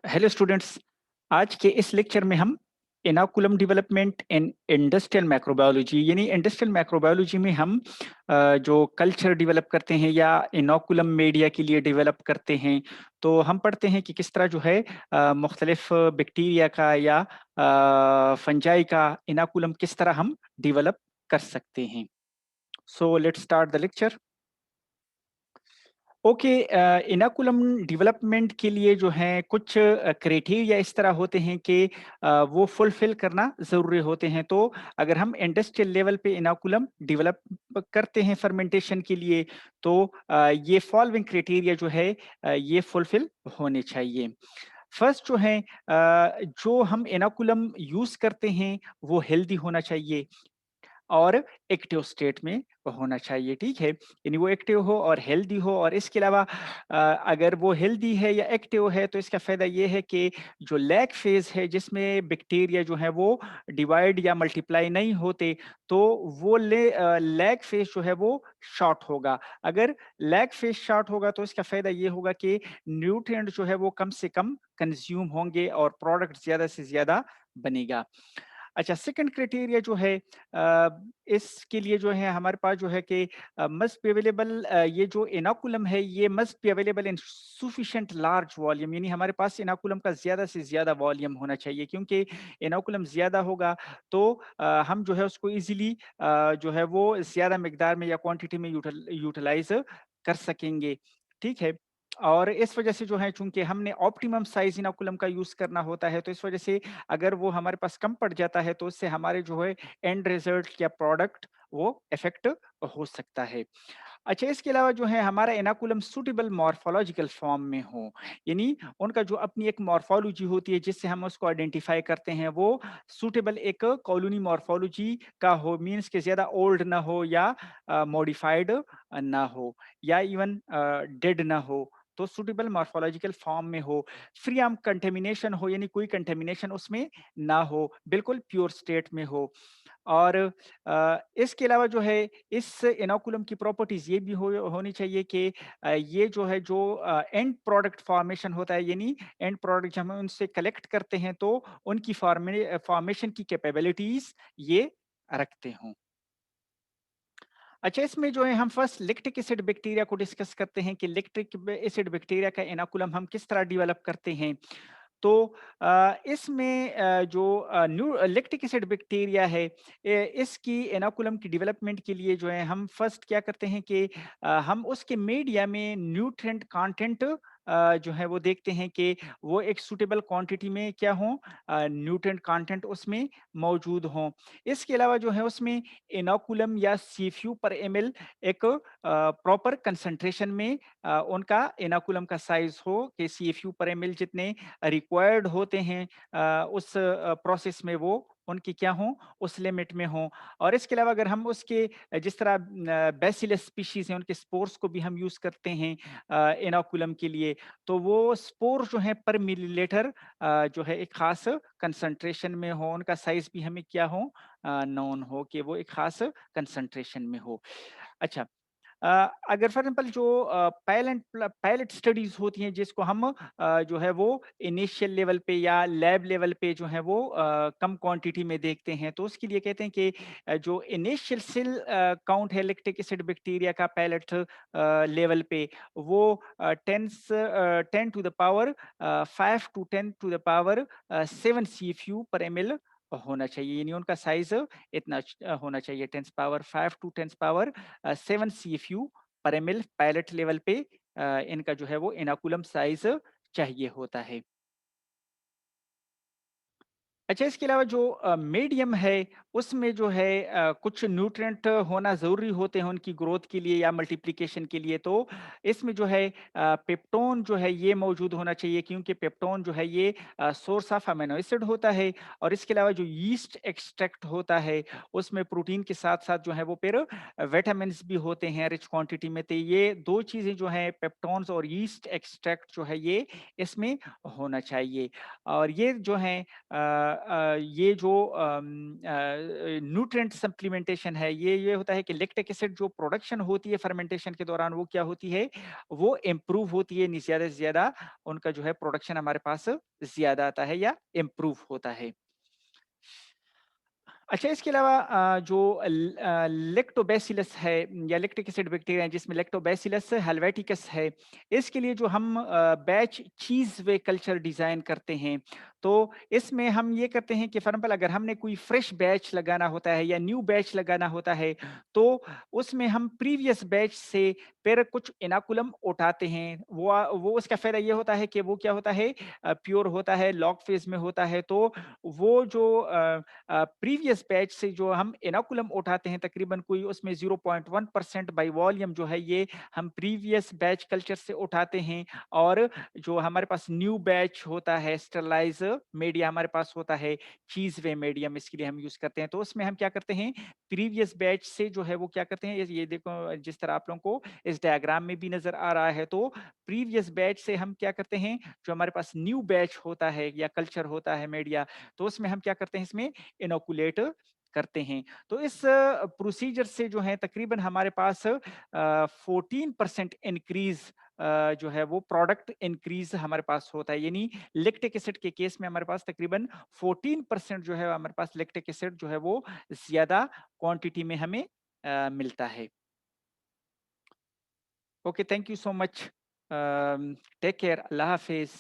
Hello students. आज के इस लेक्चर में हम inoculum development in industrial microbiology यानी इंडस्ट्रियल माइक्रोबायोलॉजी में हम जो कल्चर डेवलप करते हैं या इनोकुलम मीडिया के लिए डेवलप करते हैं, तो हम पढ़ते हैं कि किस तरह जो है मुख्तलिफ बैक्टीरिया का या फंजाई का इनोकुलम किस तरह हम डेवलप कर सकते हैं। So let's start the lecture. Okay, inoculum development के लिए जो है कुछ क्राइटेरिया इस तरह होते हैं कि वो फुलफिल करना ज़रूरी होते हैं। तो अगर हम इंडस्ट्रियल लेवल पे इनोकुलम डेवलप करते हैं फर्मेंटेशन के लिए, तो ये फॉलोइंग क्राइटेरिया जो है ये फुलफिल होने चाहिए। फर्स्ट जो है जो हम इनोकुलम यूज़ करते हैं वो हेल्दी होना चाहिए और एक्टिव स्टेट में होना चाहिए, ठीक है? यानी वो एक्टिव हो और हेल्दी हो, और इसके अलावा अगर वो हेल्दी है या एक्टिव है तो इसका फ़ायदा ये है कि जो लैग फ़ेज़ है जिसमें बैक्टीरिया जो है वो डिवाइड या मल्टीप्लाई नहीं होते, तो वो लैग फ़ेज़ जो है वो शॉर्ट होगा। अगर लैग फ़ेज़ शॉर्ट होगा तो इसका फ़ायदा ये होगा कि न्यूट्रिएंट जो है वो कम से कम कंज़्यूम होंगे और प्रोडक्ट ज़्यादा से ज़्यादा बनेगा। अच्छा, सेकंड क्राइटेरिया जो है इसके लिए जो है हमारे पास जो है कि मस्ट बी अवेलेबल, ये जो इनोकुलम है ये must be available in sufficient large volume, यानी हमारे पास इनोकुलम का ज़्यादा से ज़्यादा वॉल्यूम होना चाहिए, क्योंकि इनोकुलम ज़्यादा होगा तो हम जो है उसको ईज़िली जो है वो ज़्यादा मिकदार में या क्वांटिटी में यूटिलाइज़ कर सकेंगे, ठीक है? और इस वजह से जो है चूँकि हमने ऑप्टिमम साइज़ इनोकुलम का यूज़ करना होता है, तो इस वजह से अगर वो हमारे पास कम पड़ जाता है तो उससे हमारे जो है एंड रिजल्ट या प्रोडक्ट वो इफ़ेक्ट हो सकता है। अच्छा, इसके अलावा जो है हमारा इनोकुलम सूटेबल मॉर्फोलॉजिकल फॉर्म में हो, यानी उनका जो अपनी एक मॉर्फोलॉजी होती है जिससे हम उसको आइडेंटिफ़ाई करते हैं, वो सूटेबल एक कॉलोनी मॉर्फोलॉजी का हो, मीन्स कि ज़्यादा ओल्ड ना हो या मॉडिफाइड ना हो या इवन डेड ना हो। तो सूटेबल मॉर्फोलॉजिकल फॉर्म में हो, फ्री ऑफ कंटामिनेशन हो, यानी कोई कंटामिनेशन उसमें ना हो, बिल्कुल प्योर स्टेट में हो। और इसके अलावा जो है इस इनोकुलम की प्रॉपर्टीज़ ये भी होनी चाहिए कि ये जो है जो एंड प्रोडक्ट फॉर्मेशन होता है, यानी एंड प्रोडक्ट जब हम उनसे कलेक्ट करते हैं तो उनकी फॉर्मेशन की कैपेबिलिटीज़ ये रखते हों। अच्छा, इसमें जो है हम फर्स्ट लैक्टिक एसिड बैक्टीरिया को डिस्कस करते हैं कि लैक्टिक एसिड बैक्टीरिया का इनोकुलम हम किस तरह डेवलप करते हैं। तो इसमें जो न्यू लैक्टिक एसिड बैक्टीरिया है, इसकी इनोकुलम की डेवलपमेंट के लिए जो है हम फर्स्ट क्या करते हैं कि हम उसके मीडिया में न्यूट्रिएंट कंटेंट जो है वो देखते हैं कि वो एक सूटेबल क्वांटिटी में क्या हो, न्यूट्रिएंट कंटेंट उसमें मौजूद हों। इसके अलावा जो है उसमें इनोकुलम या सीएफयू पर एमएल एक प्रॉपर कंसंट्रेशन में उनका इनोकुलम का साइज हो कि सीएफयू पर एमएल जितने रिक्वायर्ड होते हैं उस प्रोसेस में वो उनकी क्या हों, उस लिमिट में हों। और इसके अलावा अगर हम उसके जिस तरह बैसिलस स्पीशीज़ हैं, उनके स्पोर्स को भी हम यूज़ करते हैं इनोकुलम के लिए, तो वो स्पोर जो हैं पर मिलीलीटर जो है एक ख़ास कंसंट्रेशन में हो, उनका साइज़ भी हमें क्या हो, नोन हो कि वो एक ख़ास कंसंट्रेशन में हो। अच्छा, अगर फॉर एग्जांपल जो पायलट स्टडीज़ होती हैं जिसको हम जो है वो इनिशियल लेवल पे या लैब लेवल पे जो है वो कम क्वांटिटी में देखते हैं, तो उसके लिए कहते हैं कि जो इनिशियल सेल काउंट है लैक्टिक एसिड बैक्टीरिया का पायलट लेवल पे, वो 10 to the power 5 to 10 to the power 7 CFU per ml होना चाहिए, यानी उनका साइज इतना होना चाहिए, 10 पावर 5 टू 10 पावर 7 CFU per ml pilot level पे इनका जो है वो इनोकुलम साइज चाहिए होता है। अच्छा, इसके अलावा जो मीडियम है, उसमें जो है कुछ न्यूट्रिएंट होना ज़रूरी होते हैं उनकी ग्रोथ के लिए या मल्टीप्लिकेशन के लिए। तो इसमें जो है पेप्टोन जो है ये मौजूद होना चाहिए, क्योंकि पेप्टोन जो है ये सोर्स ऑफ अमीनो एसिड होता है। और इसके अलावा जो यीस्ट एक्सट्रैक्ट होता है, उसमें प्रोटीन के साथ-साथ जो है वो फिर विटामिन्स भी होते हैं रिच क्वांटिटी में। तो ये 2 चीज़ें जो हैं पेप्टोन्स और यीस्ट एक्सट्रैक्ट जो है ये इसमें होना चाहिए। और ये जो हैं ये जो न्यूट्रिएंट सप्लीमेंटेशन है, ये होता है कि लैक्टिक एसिड जो प्रोडक्शन होती है फर्मेंटेशन के दौरान वो क्या होती है, वो इम्प्रूव होती है, ज़्यादा से ज़्यादा उनका जो है प्रोडक्शन हमारे पास ज़्यादा आता है या इम्प्रूव होता है। अच्छा, इसके अलावा जो लैक्टोबैसिलस है या लैक्टिक एसिड बैक्टीरिया है जिसमें लैक्टोबैसिलस हेल्वेटिकस है, इसके लिए जो हम बैच चीज़ वे कल्चर डिज़ाइन करते हैं, तो इसमें हम ये करते हैं कि फॉर एग्ज़ाम्पल अगर हमने कोई फ्रेश बैच लगाना होता है या न्यू बैच लगाना होता है, तो उसमें हम प्रीवियस बैच से फिर कुछ इनोकुलम उठाते हैं। वो उसका फ़ायदा ये होता है कि वो क्या होता है, प्योर होता है, लॉग फ़ेज़ में होता है, तो वो जो प्रीवियस बैच से जो हम इनोकुलम उठाते हैं तकरीबन कोई उसमें 0.1% बाय वॉल्यूम जो है ये हम प्रीवियस बैच कल्चर से उठाते हैं, और जो हमारे पास न्यू बैच होता है स्टरलाइज मीडिया हमारे पास होता है, चीज वे मीडियम इसके लिए हम यूज करते हैं। तो उसमें हम क्या करते हैं, प्रीवियस बैच से जो है वो क्या करते हैं, ये देखो जिस तरह आप लोगों को इस डायग्राम में भी नजर आ रहा है, तो प्रीवियस बैच से हम क्या करते हैं, जो हमारे पास न्यू बैच होता है या कल्चर होता है मीडिया, तो उसमें हम क्या करते हैं, इसमें इनोकुलेट करते हैं। तो इस प्रोसीजर से जो है तकरीबन हमारे पास 14% इंक्रीज जो है वो प्रोडक्ट इंक्रीज हमारे पास होता है, यानी लैक्टिक एसिड के केस में हमारे पास तकरीबन 14% जो है हमारे पास लैक्टिक एसिड जो है वो ज्यादा क्वांटिटी में हमें मिलता है। Okay, thank you so much, take care, Allah Hafiz.